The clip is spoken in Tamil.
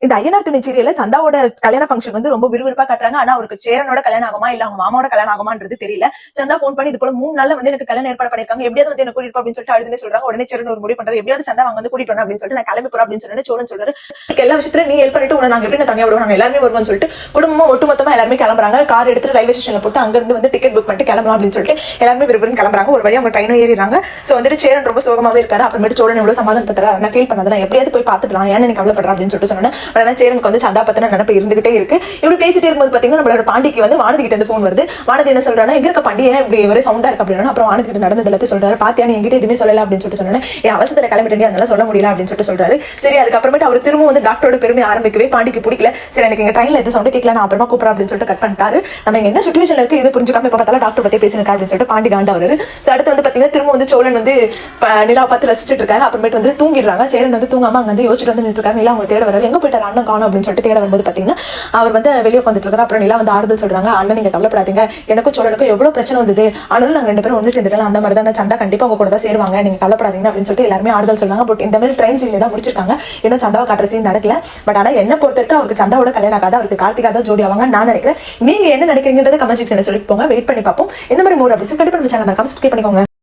இந்த ஐயனார் துணை சீரியல்ல சந்தாவோட கல்யாண ஃபங்க்ஷன் வந்து ரொம்ப விறுவிறுப்பா காட்டுறாங்க. ஆனா அவருக்கு சேரனோட கல்யாணம் ஆகுமா இல்ல அவங்க மாமாவோட கல்யாணம் ஆகுமான்றது தெரியல. சந்தா போன் பண்ணி இது போல 3 நாள்ல வந்து எனக்கு கல்யாணம் ஏற்பாடு பண்ணிருக்காங்க, எப்படியாவது வந்து என்ன கூட்டிட்டு அப்படின்னு சொல்லிட்டு அழுதுனே சொல்றாங்க. உடனே சேரன் ஒரு முடிவு பண்றாரு, எப்படியாவது சந்தா அவங்க வந்து கூட்டிட்டு வரணும் அப்படின்னு சொல்லிட்டு நான் கிளம்பி போறேன் அப்படின்னு சொல்லிட்டு சோழன் சொல்றாரு, எல்லா விஷயத்துல நீ ஹெல்ப் பண்ணிட்டு உன நாங்க எப்படி தனியா விடுவோம், நாங்க எல்லாருமே வருவோம்னு சொல்லிட்டு குடும்பமா ஒட்டுமொத்தமா எல்லாருமே கிளம்புறாங்க. கார் எடுத்து ரயில்வே ஸ்டேஷன்ல போட்டு அங்க இருந்து வந்து டிக்கெட் புக் பண்ணிட்டு கிளம்பலாம் அப்படின்னு சொல்லிட்டு எல்லாருமே விறுவிறுன்னு கிளம்புறாங்க. ஒரு வழியா அவங்க ட்ரெயினும் ஏறிறாங்க. சோ வந்துட்டு சேரன் ரொம்ப சோகமாவே இருக்காரு. அப்புறமேட்டு சோழன் எவ்வளவு சமாதானம் பண்றாரு, நான் ஃபீல் பண்ணாத, நான் எப்படியாவது போய் பாத்துக்கலாம், ஏன்னு நீ கவலைப்படுற அப்படின்னு சொல்லிட்டு சொன்னேன். ஆனா சேரனுக்கு வந்து சந்தா பத்தின நினைப்பு இருந்துகிட்டே இருக்கு. இப்படி பேசிட்டே இருக்கும்போது பாத்தீங்கன்னா நம்மளோட பாண்டிக்கு வந்து வானதி கிட்ட இருந்து போன் வருது. வானதி என்ன சொல்றாங்க, எங்க இருக்க பாண்டி இப்படி ஒரே சவுண்டா இருக்கு அப்படின்னா, அப்புறம் வானதி கிட்ட நடந்தது எல்லாத்தையும் சொல்றாரு. பாத்தியா நீ என்கிட்ட எதுவுமே சொல்லல அப்படின்னு சொல்லிட்டு சொன்னேன். என் அவசரத்துல கிளம்பிட்டேன், அதனால சொல்ல முடியல அப்படின்னு சொல்லிட்டு சொல்றாரு. சரி, அதுக்கப்புறமேட்டு அவர் திரும்ப வந்து டாக்டரோட பெருமை ஆரம்பிக்கவே பாண்டிக்கு பிடிக்கல. சரி, எனக்கு எங்க ட்ரெயின்ல எது சவுண்ட் கேட்கல, நான் அப்புறமா கூப்பிடுறேன் அப்படின்னு சொல்லிட்டு கட் பண்ணிட்டாரு. நம்ம என்ன சிச்சுவேஷன்ல இருக்கு இது புரிஞ்சுக்காம இப்ப பார்த்தாலும் டாக்டர் பத்தி பேசிருக்கா அப்படின்னு சொல்லிட்டு பாண்டி காண்டா அவரு. அடுத்து வந்து பாத்தீங்கன்னா திரும்ப வந்து சோழன் வந்து நிலா பார்த்து ரசிச்சுட்டு இருக்காரு. அப்புறமேட்டு வந்து தூங்கிடுறாங்க. சேரன் வந்து தூங்காம அங்க வந்து யோசிச்சுட்டு வந்து நின்றுருக்காரு. நிலா அவங்க தேட வராரு, எங்க போயிட்டாரு அண்ணன் காணும் அப்படின்னு சொல்லிட்டு தேட வரும்போது பாத்தீங்கன்னா அவர் வந்து வெளியே உட்காந்துட்டு இருக்காரு. அப்புறம் நிலா வந்து ஆறுதல் சொல்றாங்க, அண்ணன் நீங்க கவலைப்படாதீங்க, எனக்கும் சோழனுக்கும் எவ்வளவு பிரச்சனை வந்தது, ஆனாலும் நாங்க 2 பேரும் ஒன்று சேர்ந்துக்கலாம், அந்த மாதிரி தான் சந்தா கண்டிப்பா உங்க கூட தான் சேருவாங்க, நீங்க கவலைப்படாதீங்க அப்படின்னு சொல்லிட்டு எல்லாருமே ஆறுதல் சொல்றாங்க. பட் இந்த மாதிரி ட்ரெயின் சீன்ல தான் முடிச்சிருக்காங்க, இன்னும் சந்தாவை காட்டுற சீன் நடக்கல. பட் ஆனா என்ன பொறுத்தவரைக்கும் அவருக்கு சந்தாவோட கல்யாணம் ஆகாது, அவருக்கு கார்த்திகா தான் ஜோடி ஆவாங்க நான் நினைக்கிறேன். நீங்க என்ன நினைக்கிறீங்கன்றத கமெண்ட் செக்ஷன்ல சொல்லி போங்க, வெயிட் பண்ணி பார்ப்போம். இந்த மாதிரி மோர் அப்படி கண்டிப்பா நம்ம சேனலை சப்ஸ்கிரைப் பண்ணிக்கோங்க.